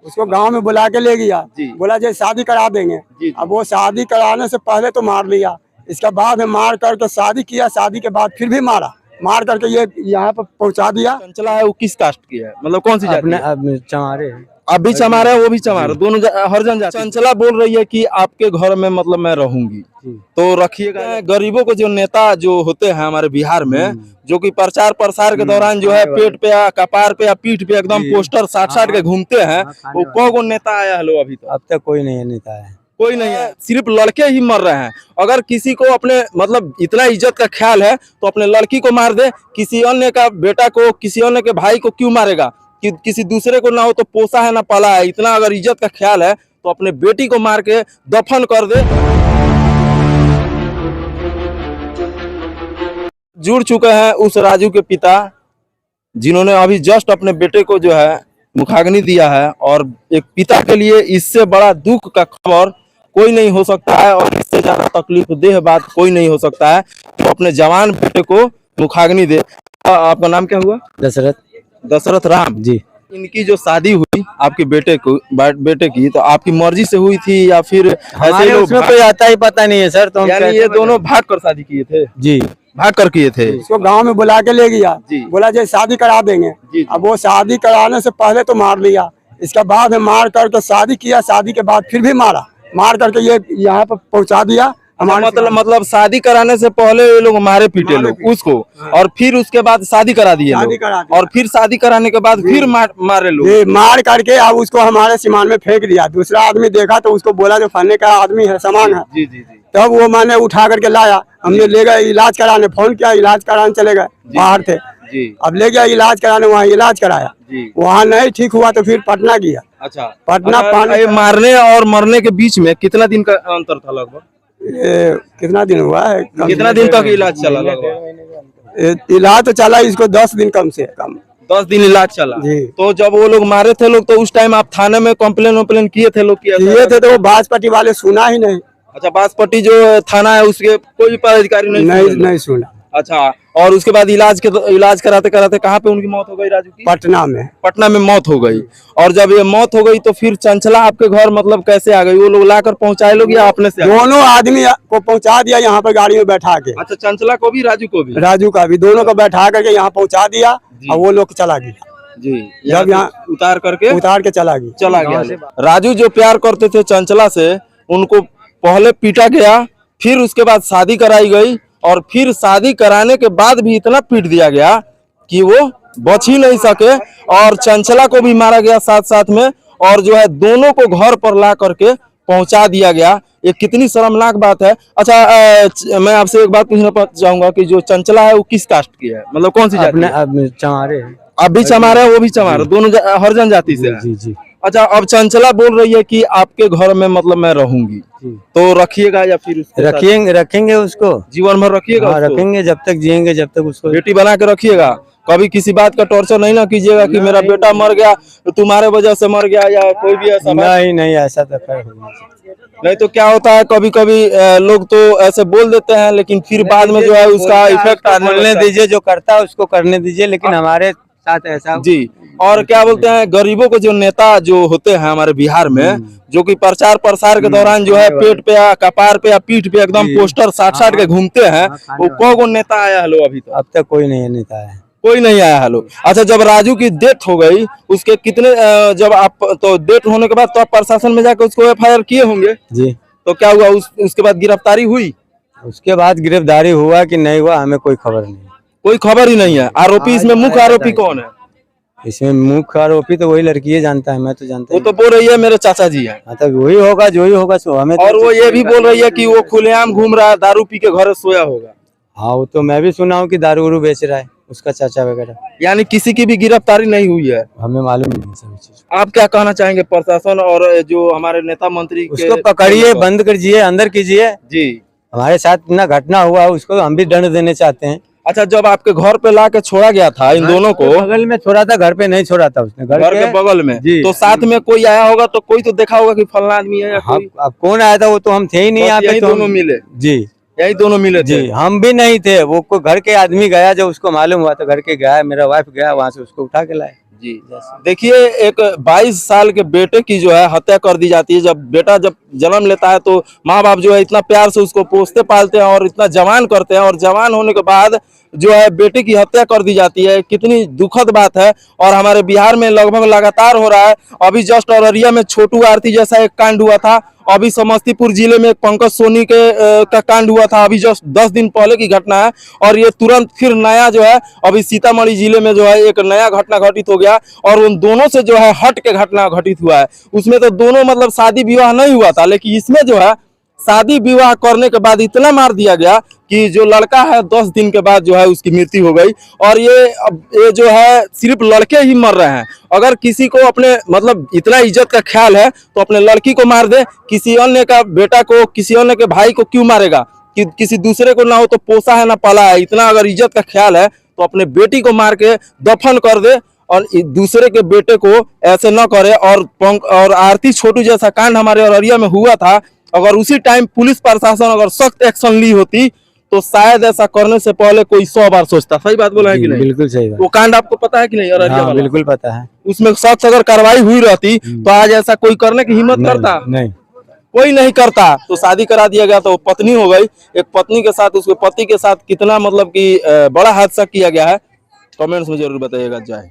उसको गांव में बुला के ले गया, बोला जे शादी करा देंगे। अब वो शादी कराने से पहले तो मार लिया, इसके बाद में मार करके शादी किया, शादी के बाद फिर भी मारा, मार करके ये यहाँ पर पहुंचा दिया। चंचला है वो किस कास्ट की है, मतलब कौन सी जाति है? चमारे आप भी चमारे हैं, वो भी चमारे, दोनों हरिजन जाति। चंचला बोल रही है कि आपके घर में मतलब मैं रहूंगी, तो रखिएगा। गरीबों को जो नेता जो होते हैं हमारे बिहार में, जो कि प्रचार प्रसार के दौरान जो है पेट पे या कपार पे या पीठ पे एकदम पोस्टर साट साट के घूमते हैं, वो कौन नेता आया है लो अभी तक? अब तक कोई नहीं नेता है, कोई नहीं है, सिर्फ लड़के ही मर रहे हैं। अगर किसी को अपने मतलब इतना इज्जत का ख्याल है तो अपने लड़की को मार दे, किसी अन्य का बेटा को, किसी अन्य के भाई को क्यों मारेगा? कि किसी दूसरे को ना हो तो पोसा है ना पाला है। इतना अगर इज्जत का ख्याल है तो अपने बेटी को मार के दफन कर दे। जुड़ चुके हैं उस राजू के पिता, जिन्होंने अभी जस्ट अपने बेटे को जो है मुखाग्नि दिया है, और एक पिता के लिए इससे बड़ा दुख का खबर कोई नहीं हो सकता है, और इससे ज्यादा तकलीफ देह बात कोई नहीं हो सकता है तो अपने जवान बेटे को मुखाग्नि दे। आपका नाम क्या हुआ? दशरथ राम जी। इनकी जो शादी हुई आपके बेटे की, तो आपकी मर्जी से हुई थी या फिर ऐसे लोग? उसमें कोई आता ही पता नहीं है सर। तो यानी ये दोनों भाग कर शादी किए थे? जी, भाग कर किए थे। इसको गांव में बुला के ले गया, बोला जे शादी करा देंगे। अब वो शादी कराने से पहले तो मार लिया, इसके बाद में मार करके शादी किया, शादी के बाद फिर भी मारा, मार करके ये यहाँ पर पहुंचा दिया। मतलब शादी कराने से पहले ये लोग मारे पीटे लोग उसको, और फिर उसके बाद शादी करा दिए लोग, और फिर शादी कराने के बाद फिर मारे लोग। मार करके अब उसको हमारे सीमान में फेंक दिया। दूसरा आदमी देखा तो उसको बोला जो फलने का आदमी है, सामान है। जी जी जी। तब वो मैंने उठा करके लाया, हमने ले गए इलाज कराने, फोन किया, इलाज कराने चले गए, बाहर थे। अब ले गया इलाज कराने, वहाँ इलाज कराया, वहाँ नहीं ठीक हुआ तो फिर पटना गया। अच्छा, पटना मारने और मरने के बीच में कितना दिन का अंतर था लगभग? कितना दिन हुआ है? कितना दिन तक इलाज चला लगभग? इलाज तो चला इसको 10 दिन कम से कम। 10 दिन इलाज चला जी। तो जब वो लोग मारे थे लोग, तो उस टाइम आप थाने में कंप्लेन किए थे? लोग किए थे तो वो बाजपट्टी वाले सुना ही नहीं। अच्छा, बाजपट्टी जो थाना है उसके कोई भी पदाधिकारी नहीं सुना। अच्छा, और उसके बाद इलाज कराते कराते कहाँ पे उनकी मौत हो गई राजू की? पटना में मौत हो गई। और जब ये मौत हो गई तो फिर चंचला आपके घर मतलब कैसे आ गई? वो लोग लाकर पहुंचाए लोग या आपने से? दोनों आदमी को पहुंचा दिया यहाँ पर गाड़ी में बैठा के। अच्छा, चंचला को भी राजू को भी? राजू का भी, दोनों को बैठा करके यहाँ पहुंचा दिया, और वो लोग चला गया जी। जब यहाँ उतार के चला गया। राजू जो प्यार करते थे चंचला से, उनको पहले पीटा गया, फिर उसके बाद शादी कराई गई, और फिर शादी कराने के बाद भी इतना पीट दिया गया कि वो बच ही नहीं सके, और चंचला को भी मारा गया साथ साथ में, और जो है दोनों को घर पर ला करके पहुंचा दिया गया। ये कितनी शर्मनाक बात है। अच्छा, मैं आपसे एक बात पूछना चाहूंगा कि जो चंचला है वो किस कास्ट की है, मतलब कौन सी जाति? चमारे। आप भी चमारे हैं, वो भी चमारे, दोनों हरिजन जाति से है? जी। अच्छा, अब चंचला बोल रही है कि आपके घर में मतलब मैं रहूंगी, तो रखिएगा या फिर रखेंगे उसको जीवन भर रखिएगा? रखेंगे, जब तक जिएंगे, जब तक उसको बेटी बना के रखिएगा। कभी किसी बात का टॉर्चर नहीं ना कीजिएगा कि मेरा बेटा मर गया तो तुम्हारे वजह से मर गया, या कोई भी ऐसा? नहीं, ऐसा तो नहीं तो क्या होता है, कभी कभी लोग तो ऐसे बोल देते हैं, लेकिन फिर बाद में जो है उसका इफेक्ट बोलने दीजिए, जो करता है उसको करने दीजिए, लेकिन हमारे साथ ऐसा जी। और क्या बोलते हैं, गरीबों के जो नेता जो होते हैं हमारे बिहार में, जो कि प्रचार प्रसार के दौरान जो है पेट पे या कपार पे या पीठ पे एकदम पोस्टर साट साट के घूमते हैं, वो कौन नेता आया है लो अभी तक? अब तक कोई नहीं नेता है, कोई नहीं आया है लो। अच्छा, जब राजू की डेथ हो गई, उसके कितने जब आप तो डेथ होने के बाद तो आप प्रशासन में जाकर उसको FIR किए होंगे जी, तो क्या हुआ? उसके बाद गिरफ्तारी हुई? उसके बाद गिरफ्तारी हुआ कि नहीं हुआ हमें कोई खबर नहीं। कोई खबर ही नहीं है। आरोपी इसमें मुख्य आरोपी कौन है? इसमें मुख्य आरोपी तो वही लड़की है, जानता है, मैं तो जानता वो तो बोल रही है मेरे चाचा जी है। मतलब वही होगा जो ही होगा सो हमें। और वो ये भी बोल रही है कि वो खुलेआम घूम रहा है, दारू पी के घर सोया होगा। हाँ, वो तो मैं भी सुना हूँ कि दारू वारू बेच रहा है उसका चाचा वगैरह। यानी किसी की भी गिरफ्तारी नहीं हुई है? हमें मालूम नहीं सभी चीज। आप क्या कहना चाहेंगे प्रशासन और जो हमारे नेता मंत्री? उसको पकड़िए, बंद कीजिए, अंदर कीजिए जी। हमारे साथ इतना घटना हुआ, उसको हम भी दंड देने चाहते हैं। अच्छा, जब आपके घर पे ला के छोड़ा गया था इन दोनों को? बगल में छोड़ा था, घर पे नहीं छोड़ा था उसने, घर के बगल में जी। तो साथ में कोई आया होगा, तो कोई तो देखा होगा कि फलना आदमी है या कोई? अब कौन आया था वो तो हम थे ही नहीं यहाँ पे। दोनों मिले जी, यही दोनों मिले जी, हम भी नहीं थे। वो घर के आदमी गया, जब उसको मालूम हुआ तो घर के गया, मेरा वाइफ गया, वहाँ से उसको उठा के लाए जी। देखिए, एक 22 साल के बेटे की जो है हत्या कर दी जाती है। जब बेटा जब जन्म लेता है तो माँ बाप जो है इतना प्यार से उसको पोसते पालते हैं और इतना जवान करते हैं, और जवान होने के बाद जो है बेटे की हत्या कर दी जाती है। कितनी दुखद बात है। और हमारे बिहार में लगभग लगातार हो रहा है। अभी जस्ट अररिया में छोटू आरती जैसा एक कांड हुआ था। अभी समस्तीपुर जिले में एक पंकज सोनी का कांड हुआ था, अभी जस्ट 10 दिन पहले की घटना है। और ये तुरंत फिर नया जो है अभी सीतामढ़ी जिले में जो है एक नया घटना घटित हो गया, और उन दोनों से जो है हट के घटना घटित हुआ है। उसमें तो दोनों मतलब शादी विवाह नहीं हुआ था, लेकिन इसमें जो है शादी विवाह करने के बाद इतना मार दिया गया कि जो लड़का है 10 दिन के बाद जो है उसकी मृत्यु हो गई। और ये जो है सिर्फ लड़के ही मर रहे हैं। अगर किसी को अपने मतलब इतना इज्जत का ख्याल है तो अपने लड़की को मार दे, किसी अन्य का बेटा को, किसी अन्य के भाई को क्यों मारेगा? कि किसी दूसरे को ना हो तो पोसा है ना पाला है। इतना अगर इज्जत का ख्याल है तो अपने बेटी को मार के दफन कर दे और दूसरे के बेटे को ऐसे न करे। और आरती छोटू जैसा कांड हमारे अररिया में हुआ था, अगर उसी टाइम पुलिस प्रशासन अगर सख्त एक्शन ली होती तो शायद ऐसा करने से पहले कोई 100 बार सोचता। सही बात बोला है कि नहीं? बिल्कुल सही बात। वो कांड आपको पता है कि नहीं? अररिया वाला बिल्कुल पता है। उसमें सख्त अगर कार्रवाई हुई रहती तो आज ऐसा कोई करने की हिम्मत करता? नहीं, कोई नहीं करता। तो शादी करा दिया गया तो पत्नी हो गई। एक पत्नी के साथ, उसके पति के साथ कितना मतलब कि बड़ा हादसा किया गया है। कमेंट्स में जरूर बताइएगा। जय हिंद।